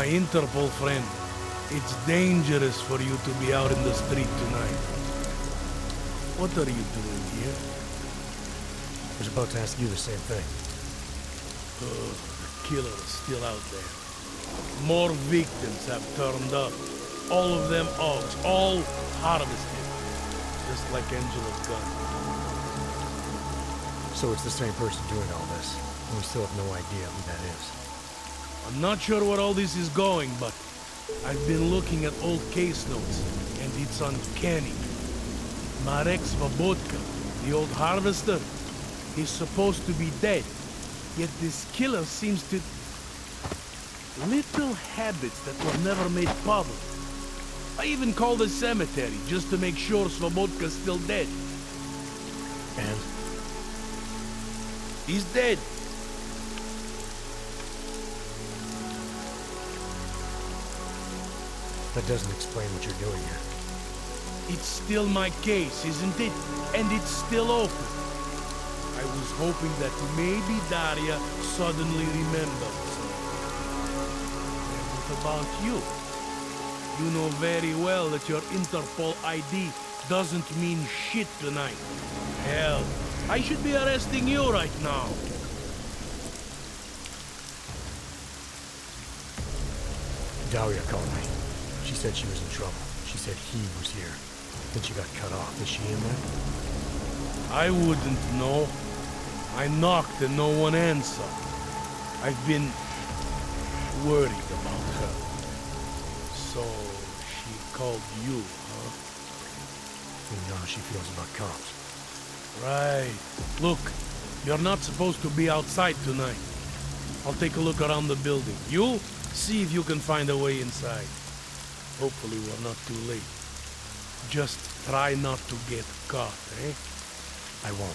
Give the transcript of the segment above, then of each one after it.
My Interpol friend, it's dangerous for you to be out in the street tonight. What are you doing here? I was about to ask you the same thing. Oh, the killer is still out there. More victims have turned up. All of them Augs, all harvested. Just like Angela's gun. So it's the same person doing all this, and we still have no idea who that is. I'm not sure where all this is going, but I've been looking at old case notes, and it's uncanny. Marek Svobotka, the old harvester, he's supposed to be dead. Yet this killer seems to... little habits that were never made public. I even called the cemetery just to make sure Svobodka's still dead. And? He's dead. That doesn't explain what you're doing here. It's still my case, isn't it? And it's still open. I was hoping that maybe Daria suddenly remembered. And what about you? You know very well that your Interpol ID doesn't mean shit tonight. Hell, I should be arresting you right now. Daria called me. She said she was in trouble. She said he was here. Then she got cut off. Is she in there? I wouldn't know. I knocked and no one answered. I've been worried about her. So she called you, huh? You know how she feels about cops. Right. Look, you're not supposed to be outside tonight. I'll take a look around the building. You, see if you can find a way inside. Hopefully we're not too late. Just try not to get caught, eh? I won't.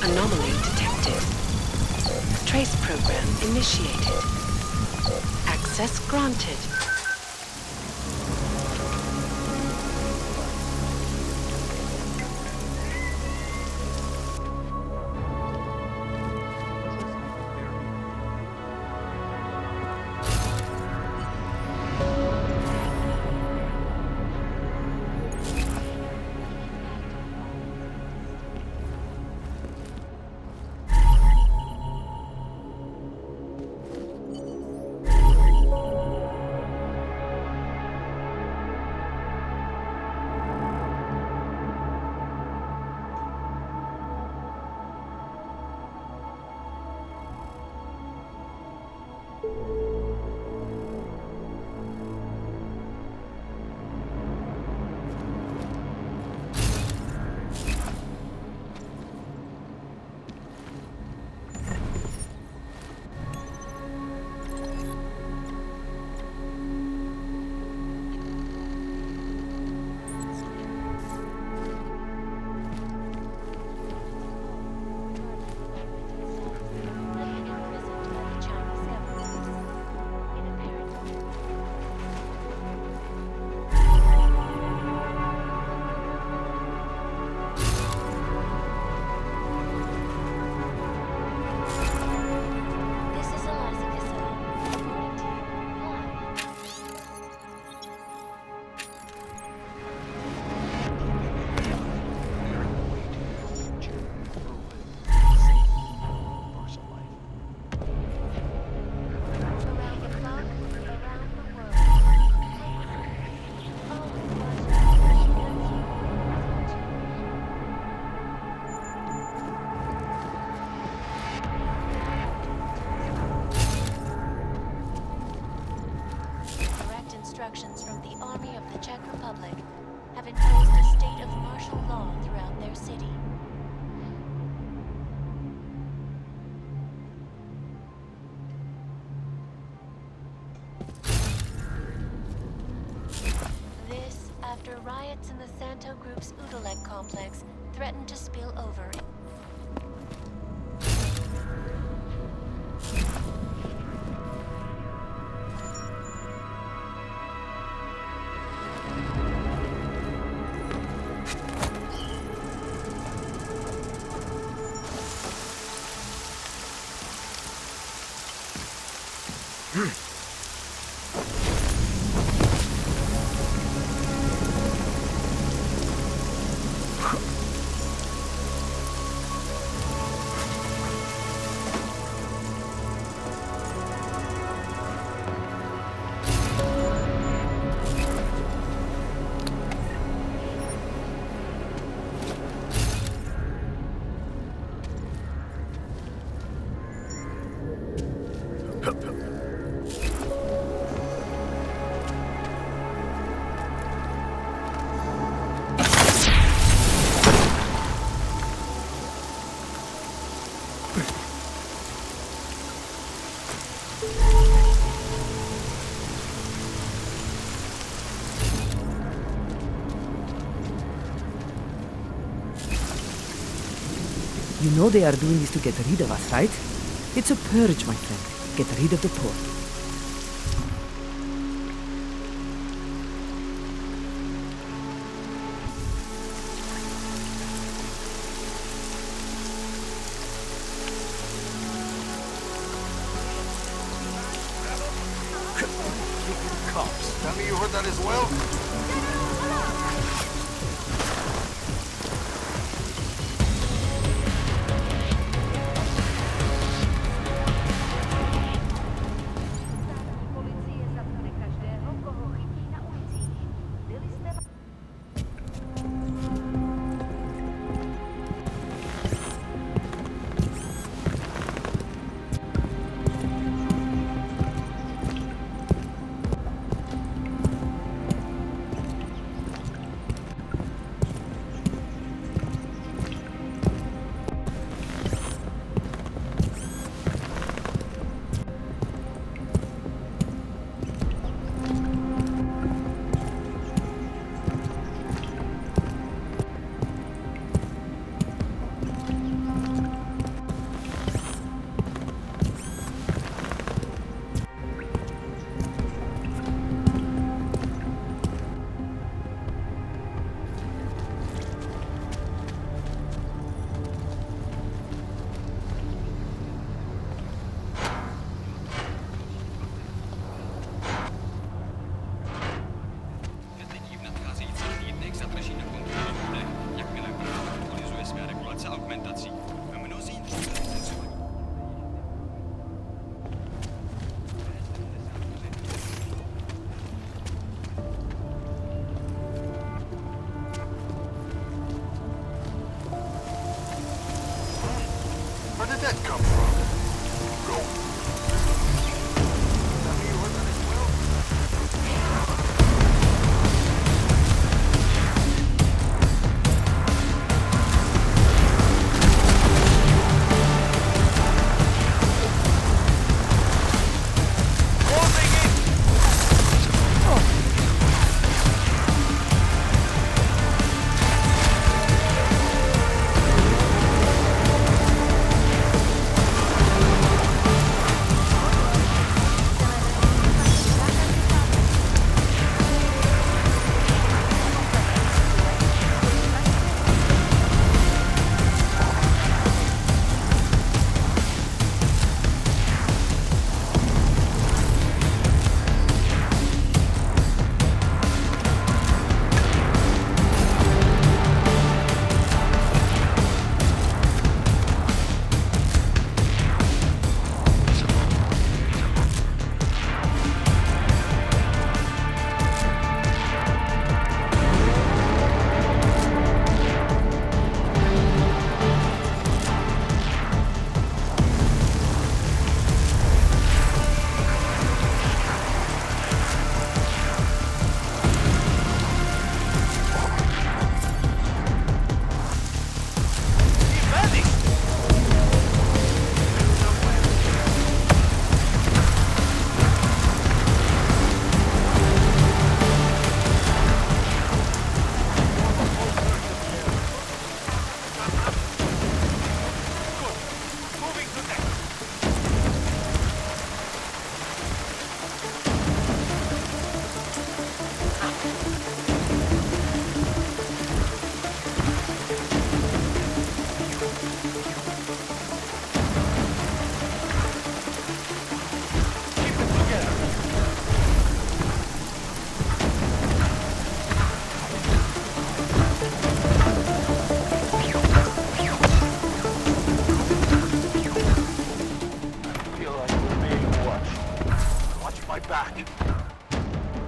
Anomaly detected. Trace program initiated. Access granted. Instructions from the Army of the Czech Republic have imposed a state of martial law throughout their city. This after riots in the Santo Group's Udalek complex threatened to spill over. You know they are doing this to get rid of us, right? It's a purge, my friend. Get rid of the poor. Cops. Tell me you heard that as well? Detektiv v nadcházejících týdnech zadrží na kontrolní bodech, jakmile právo aktualizuje své regulace augmentací. Mnozí licencovaní. Where did that come from? Go. Tell me you heard that as well?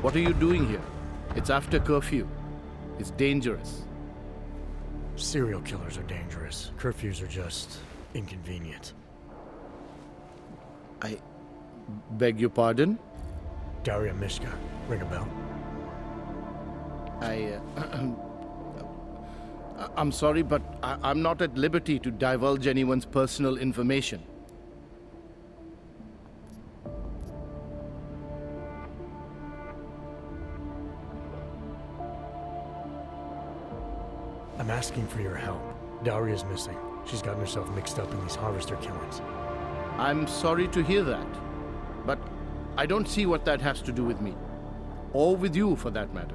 What are you doing here? It's after curfew. It's dangerous. Serial killers are dangerous. Curfews are just inconvenient. I beg your pardon? Daria Mishka. Ring a bell? I'm sorry, but I'm not at liberty to divulge anyone's personal information. I'm asking for your help. Daria's missing. She's gotten herself mixed up in these harvester killings. I'm sorry to hear that, but I don't see what that has to do with me. Or with you, for that matter.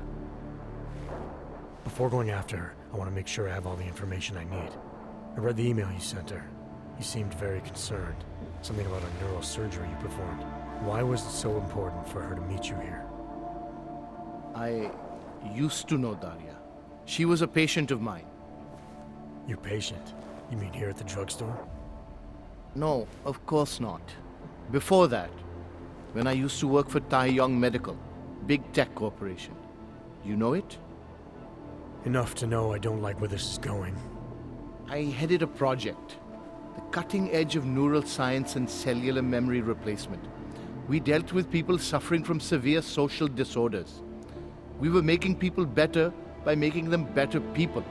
Before going after her, I want to make sure I have all the information I need. I read the email you sent her. You seemed very concerned. Something about a neurosurgery you performed. Why was it so important for her to meet you here? I used to know Daria. She was a patient of mine. Your patient? You mean here at the drugstore? No, of course not. Before that, when I used to work for Tai Yong Medical, big tech corporation. You know it? Enough to know I don't like where this is going. I headed a project, the cutting edge of neural science and cellular memory replacement. We dealt with people suffering from severe social disorders. We were making people better by making them better people.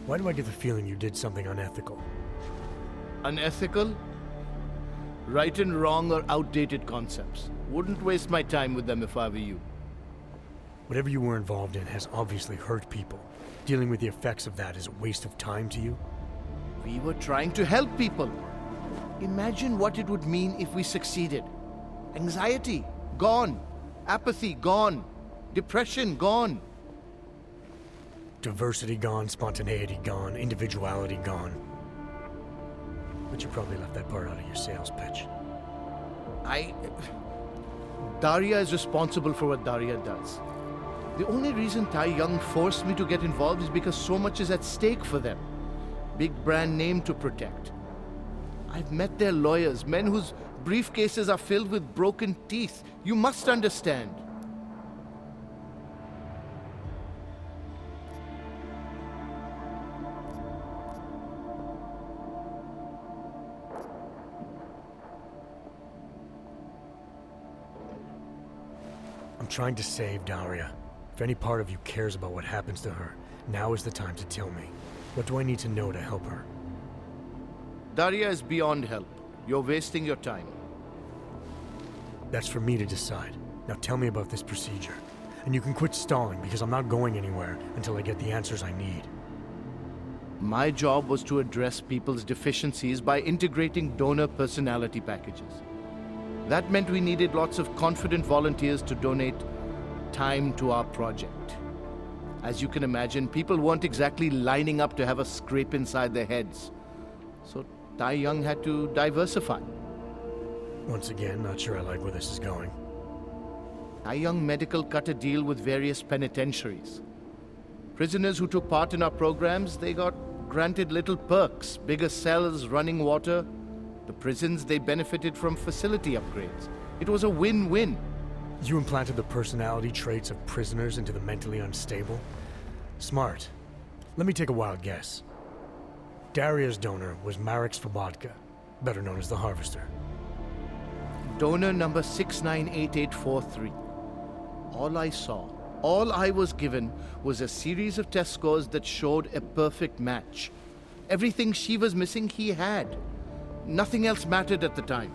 Why do I get the feeling you did something unethical? Unethical? Right and wrong are outdated concepts. Wouldn't waste my time with them if I were you. Whatever you were involved in has obviously hurt people. Dealing with the effects of that is a waste of time to you? We were trying to help people. Imagine what it would mean if we succeeded. Anxiety, gone. Apathy, gone. Depression, gone. Diversity gone, spontaneity gone, individuality gone. But you probably left that part out of your sales pitch. Daria is responsible for what Daria does. The only reason Tai Yong forced me to get involved is because so much is at stake for them. Big brand name to protect. I've met their lawyers, men whose briefcases are filled with broken teeth. You must understand. I'm trying to save Daria. If any part of you cares about what happens to her, now is the time to tell me. What do I need to know to help her? Daria is beyond help. You're wasting your time. That's for me to decide. Now tell me about this procedure. And you can quit stalling because I'm not going anywhere until I get the answers I need. My job was to address people's deficiencies by integrating donor personality packages. That meant we needed lots of confident volunteers to donate time to our project. As you can imagine, people weren't exactly lining up to have a scrape inside their heads. So Tai Yong had to diversify. Once again, not sure I like where this is going. Tai Yong Medical cut a deal with various penitentiaries. Prisoners who took part in our programs, they got granted little perks, bigger cells, running water. The prisons, they benefited from facility upgrades. It was a win-win. You implanted the personality traits of prisoners into the mentally unstable? Smart. Let me take a wild guess. Daria's donor was Marek Svobodka, better known as the Harvester. Donor number 698843. All I saw, all I was given, was a series of test scores that showed a perfect match. Everything she was missing, he had. Nothing else mattered at the time.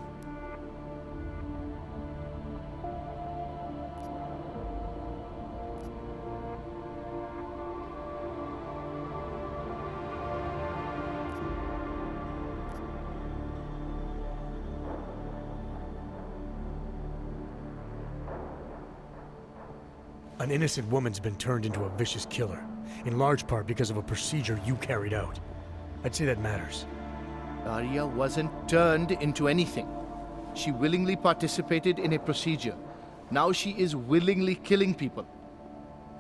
An innocent woman's been turned into a vicious killer. in large part because of a procedure you carried out. I'd say that matters. Daria wasn't turned into anything. She willingly participated in a procedure. Now she is willingly killing people.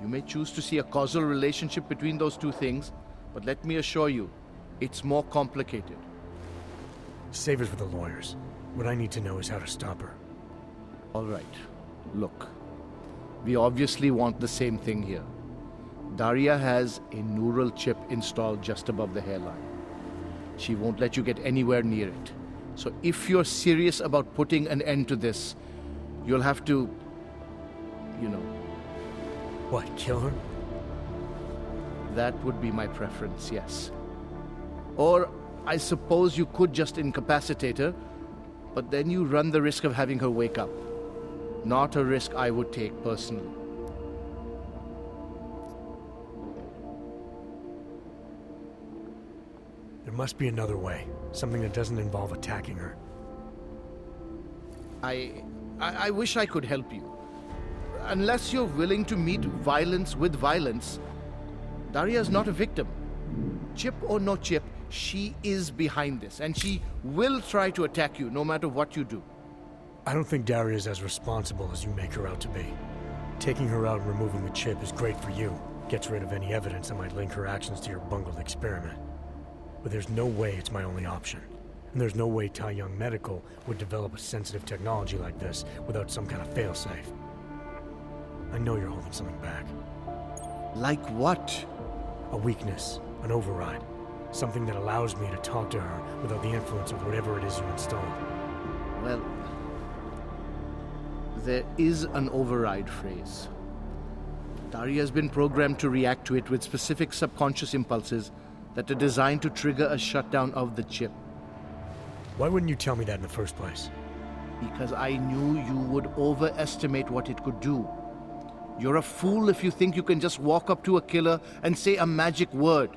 You may choose to see a causal relationship between those two things, but let me assure you, it's more complicated. Save it for the lawyers. What I need to know is how to stop her. All right. Look, we obviously want the same thing here. Daria has a neural chip installed just above the hairline. She won't let you get anywhere near it. So if you're serious about putting an end to this, you'll have to, What, kill her? That would be my preference, yes. Or I suppose you could just incapacitate her, but then you run the risk of having her wake up. Not a risk I would take personally. There must be another way. Something that doesn't involve attacking her. I wish I could help you. Unless you're willing to meet violence with violence, Daria's not a victim. Chip or no chip, she is behind this, and she will try to attack you no matter what you do. I don't think Daria's as responsible as you make her out to be. Taking her out and removing the chip is great for you. Gets rid of any evidence that might link her actions to your bungled experiment. But there's no way it's my only option. And there's no way Tai Young Medical would develop a sensitive technology like this without some kind of failsafe. I know you're holding something back. Like what? A weakness, an override. Something that allows me to talk to her without the influence of whatever it is you installed. Well, there is an override phrase. Daria has been programmed to react to it with specific subconscious impulses that are designed to trigger a shutdown of the chip. Why wouldn't you tell me that in the first place? Because I knew you would overestimate what it could do. You're a fool if you think you can just walk up to a killer and say a magic word.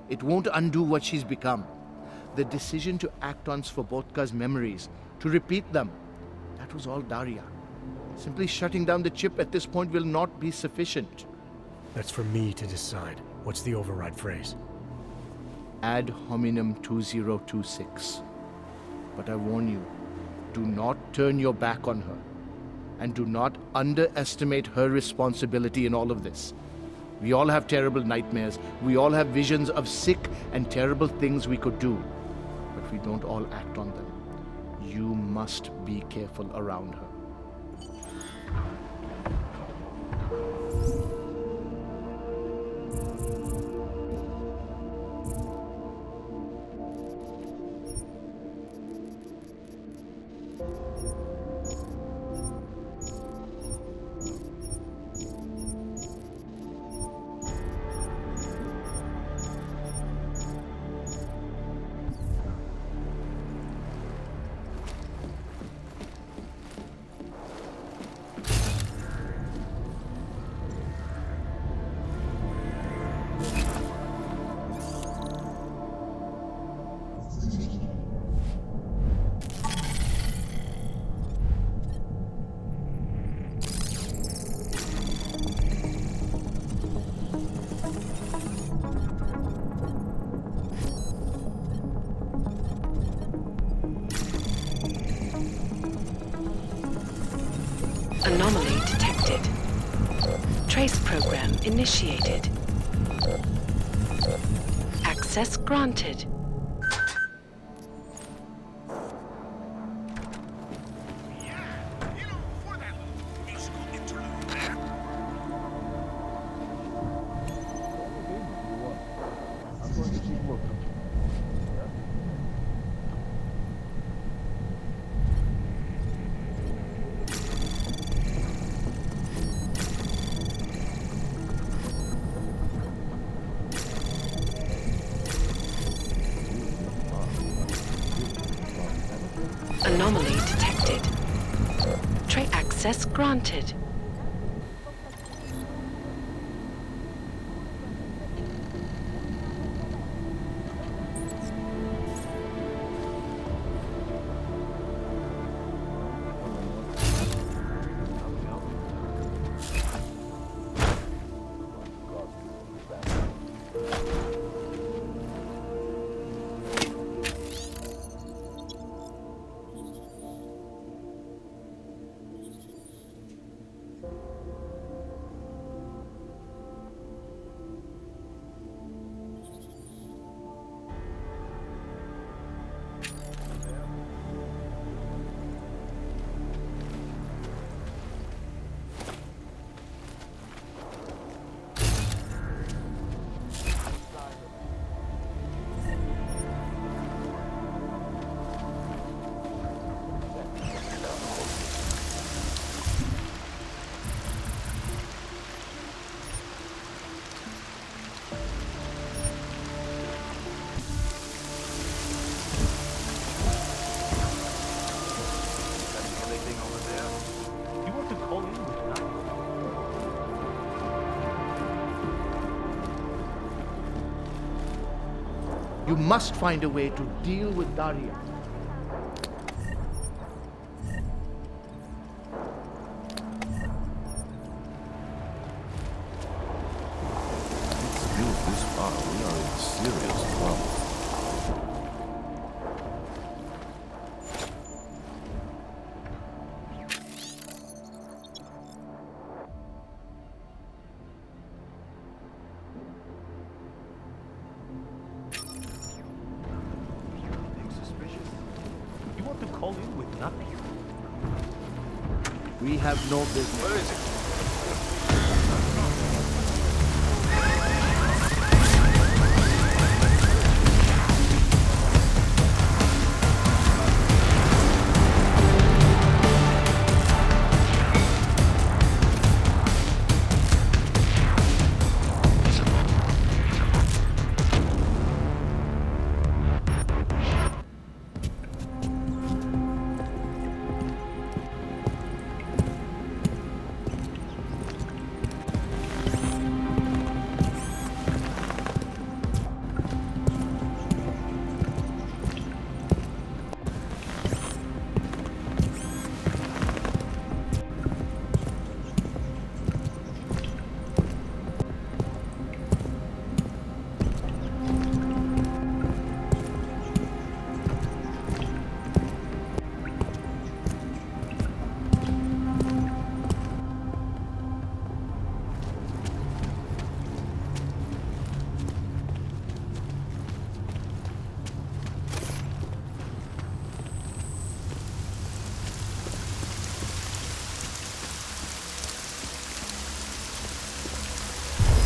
It won't undo what she's become. The decision to act on Svobodka's memories, to repeat them, that was all Daria. Simply shutting down the chip at this point will not be sufficient. That's for me to decide. What's the override phrase? Ad hominem 2026. But I warn you, do not turn your back on her. And do not underestimate her responsibility in all of this. We all have terrible nightmares. We all have visions of sick and terrible things we could do. But we don't all act on them. You must be careful around her. Anomaly detected. Trace program initiated. Access granted. Anomaly detected. Tray access granted. You must find a way to deal with Daria. It's built this far. We are in serious trouble. Suspicious? You want to call in with nothing? We have no business. Where is it?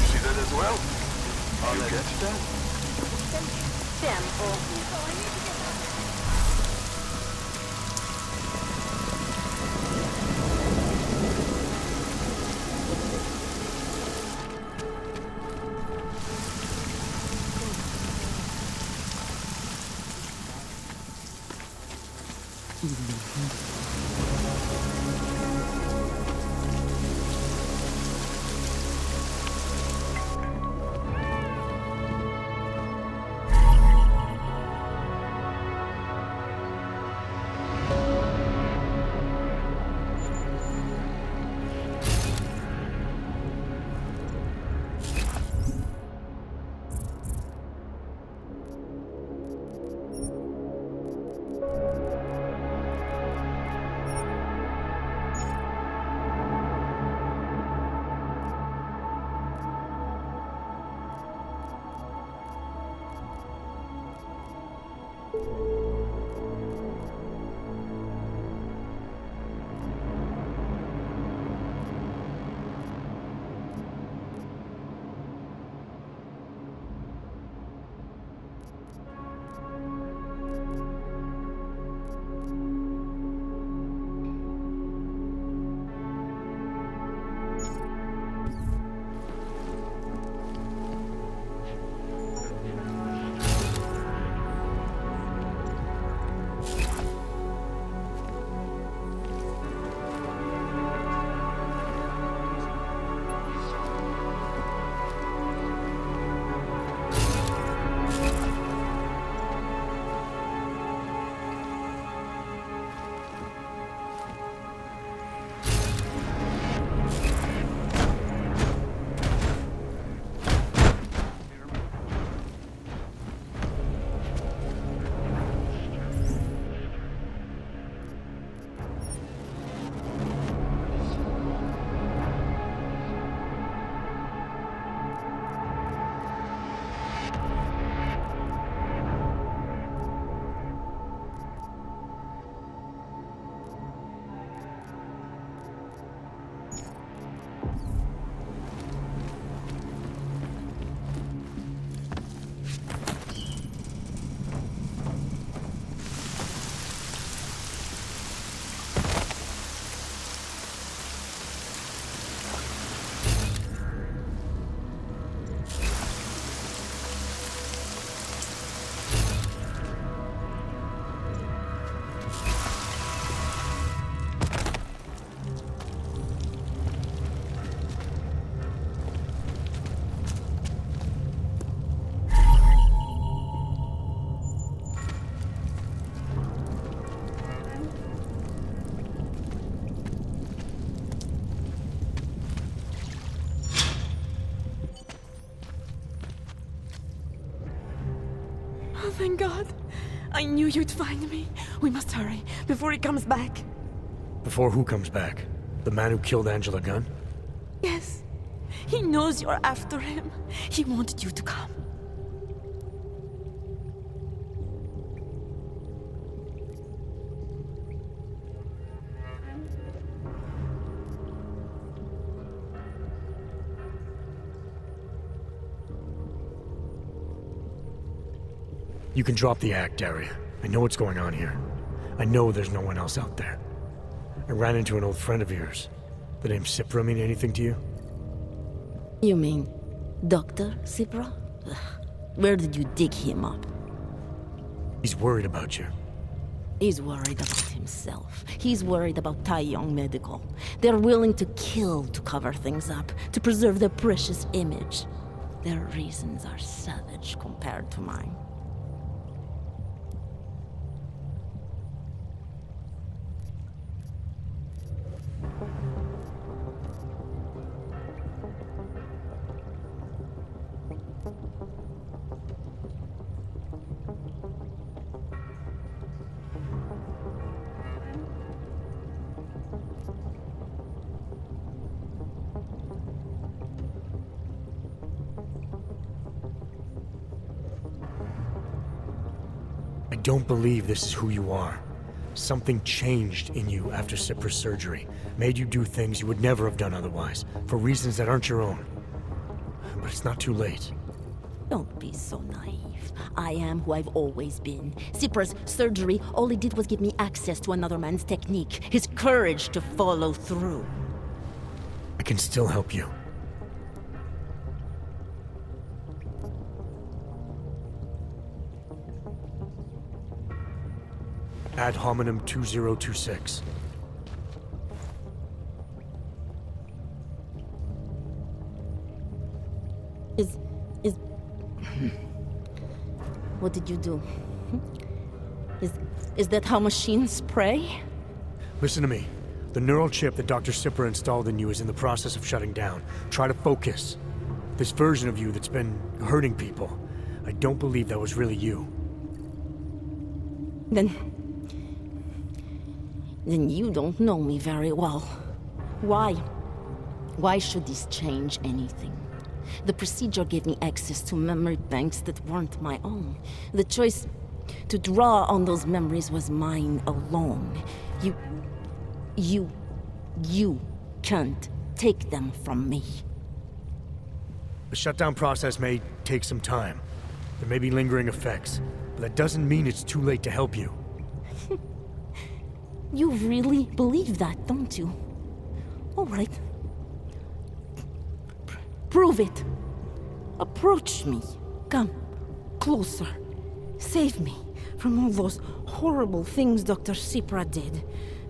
You see that as well? You get that? thank God. I knew you'd find me. We must hurry, before he comes back. Before who comes back? The man who killed Angela Gunn? Yes. He knows you're after him. He wanted you to come. You can drop the act, Daria. I know what's going on here. I know there's no one else out there. I ran into an old friend of yours. The name Cipra mean anything to you? You mean Dr. Cipra? Ugh. Where did you dig him up? He's worried about you. He's worried about himself. He's worried about Tai Yong Medical. They're willing to kill to cover things up, to preserve their precious image. Their reasons are savage compared to mine. I don't believe this is who you are. Something changed in you after Cipra's surgery. Made you do things you would never have done otherwise, for reasons that aren't your own. But it's not too late. Don't be so naive. I am who I've always been. Cipra's surgery, all it did was give me access to another man's technique, his courage to follow through. I can still help you. Ad hominem 2026. What did you do? Is that how machines pray? Listen to me. The neural chip that Dr. Cipra installed in you is in the process of shutting down. Try to focus. This version of you that's been hurting people, I don't believe that was really you. Then you don't know me very well. Why? Why should this change anything? The procedure gave me access to memory banks that weren't my own. The choice to draw on those memories was mine alone. You can't take them from me. The shutdown process may take some time. There may be lingering effects, but that doesn't mean it's too late to help you. You really believe that, don't you? All right. Prove it. Approach me. Come. Closer. Save me from all those horrible things Dr. Cipra did.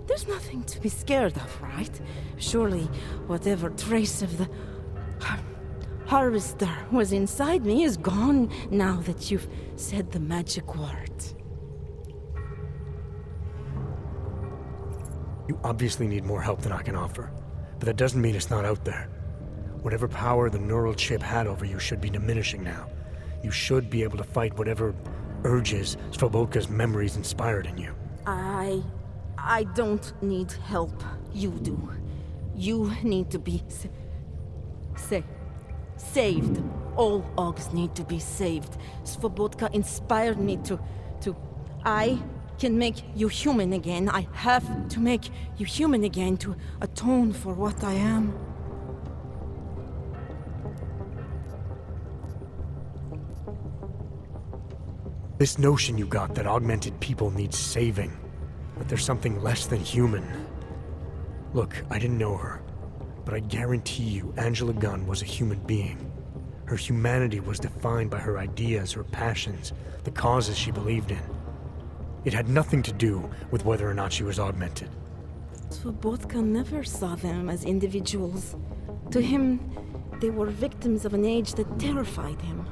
There's nothing to be scared of, right? Surely whatever trace of the harvester was inside me is gone now that you've said the magic words. You obviously need more help than I can offer, but that doesn't mean it's not out there. Whatever power the neural chip had over you should be diminishing now. You should be able to fight whatever urges Svobodka's memories inspired in you. I don't need help. You do. You need to be saved. All Ogs need to be saved. Svobodka inspired me to... I can make you human again. I have to make you human again to atone for what I am. This notion you got that augmented people need saving, that there's something less than human. Look, I didn't know her, but I guarantee you Angela Gunn was a human being. Her humanity was defined by her ideas, her passions, the causes she believed in. It had nothing to do with whether or not she was augmented. Svobodka never saw them as individuals. To him, they were victims of an age that terrified him.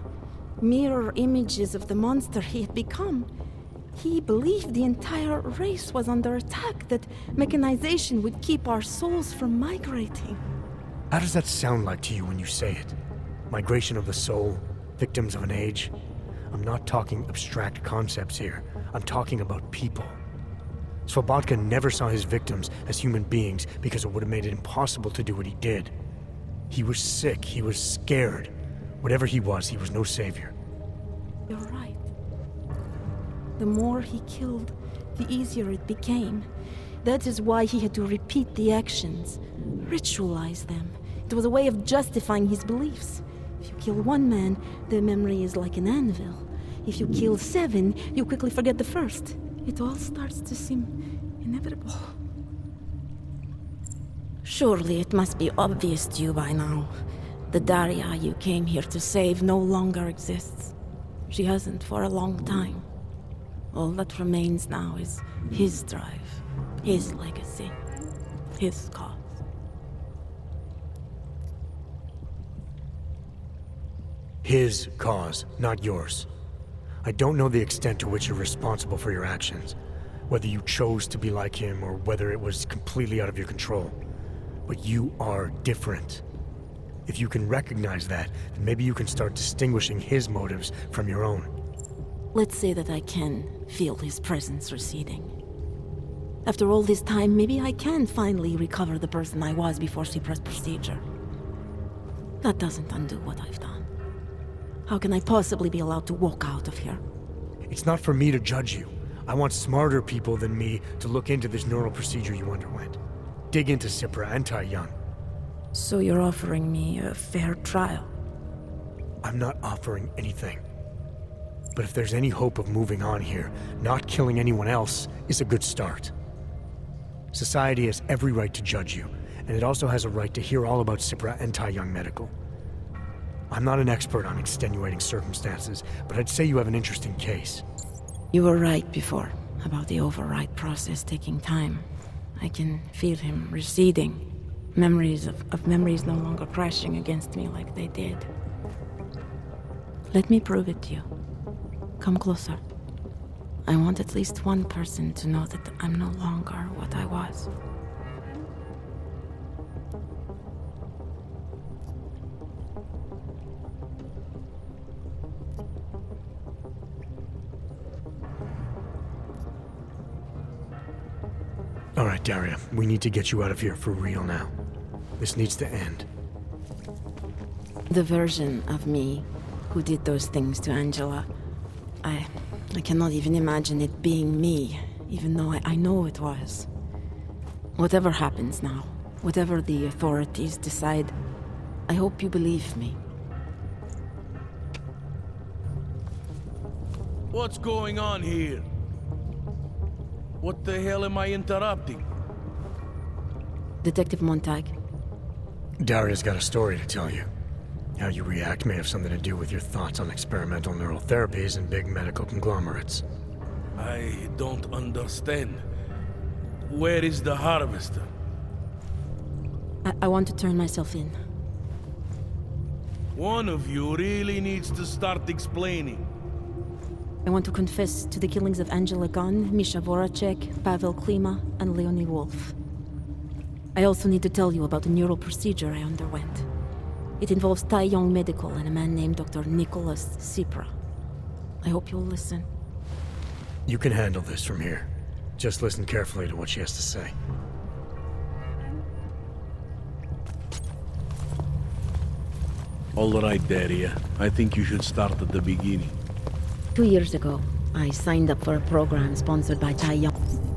Mirror images of the monster he had become. He believed the entire race was under attack, that mechanization would keep our souls from migrating. How does that sound like to you when you say it? Migration of the soul? Victims of an age? I'm not talking abstract concepts here. I'm talking about people. Svobotka never saw his victims as human beings because it would have made it impossible to do what he did. He was sick, he was scared. Whatever he was no savior. You're right. The more he killed, the easier it became. That is why he had to repeat the actions, ritualize them. It was a way of justifying his beliefs. If you kill one man, the memory is like an anvil. If you kill 7, you quickly forget the first. It all starts to seem inevitable. Surely it must be obvious to you by now. The Daria you came here to save no longer exists. She hasn't for a long time. All that remains now is his drive, his legacy, his cause. His cause, not yours. I don't know the extent to which you're responsible for your actions, whether you chose to be like him or whether it was completely out of your control. But you are different. If you can recognize that, then maybe you can start distinguishing his motives from your own. Let's say that I can feel his presence receding. After all this time, maybe I can finally recover the person I was before Cypra's procedure. That doesn't undo what I've done. How can I possibly be allowed to walk out of here? It's not for me to judge you. I want smarter people than me to look into this neural procedure you underwent. Dig into Cypra and Tai Young. So you're offering me a fair trial? I'm not offering anything. But if there's any hope of moving on here, not killing anyone else is a good start. Society has every right to judge you, and it also has a right to hear all about Cypra and Tai Young Medical. I'm not an expert on extenuating circumstances, but I'd say you have an interesting case. You were right before, about the override process taking time. I can feel him receding. Memories of memories no longer crashing against me like they did. Let me prove it to you. Come closer. I want at least one person to know that I'm no longer what I was. All right, Daria, we need to get you out of here for real now. This needs to end. The version of me who did those things to Angela, I cannot even imagine it being me, even though I know it was. Whatever happens now, whatever the authorities decide, I hope you believe me. What's going on here? What the hell am I interrupting? Detective Montag. Daria's got a story to tell you. How you react may have something to do with your thoughts on experimental neural therapies and big medical conglomerates. I don't understand. Where is the harvester? I want to turn myself in. One of you really needs to start explaining. I want to confess to the killings of Angela Gunn, Misha Voracek, Pavel Klima, and Leonie Wolf. I also need to tell you about the neural procedure I underwent. It involves Tai Young Medical and a man named Dr. Nicholas Cypra. I hope you'll listen. You can handle this from here. Just listen carefully to what she has to say. All right, Daria. I think you should start at the beginning. 2 years ago, I signed up for a program sponsored by Tai Young.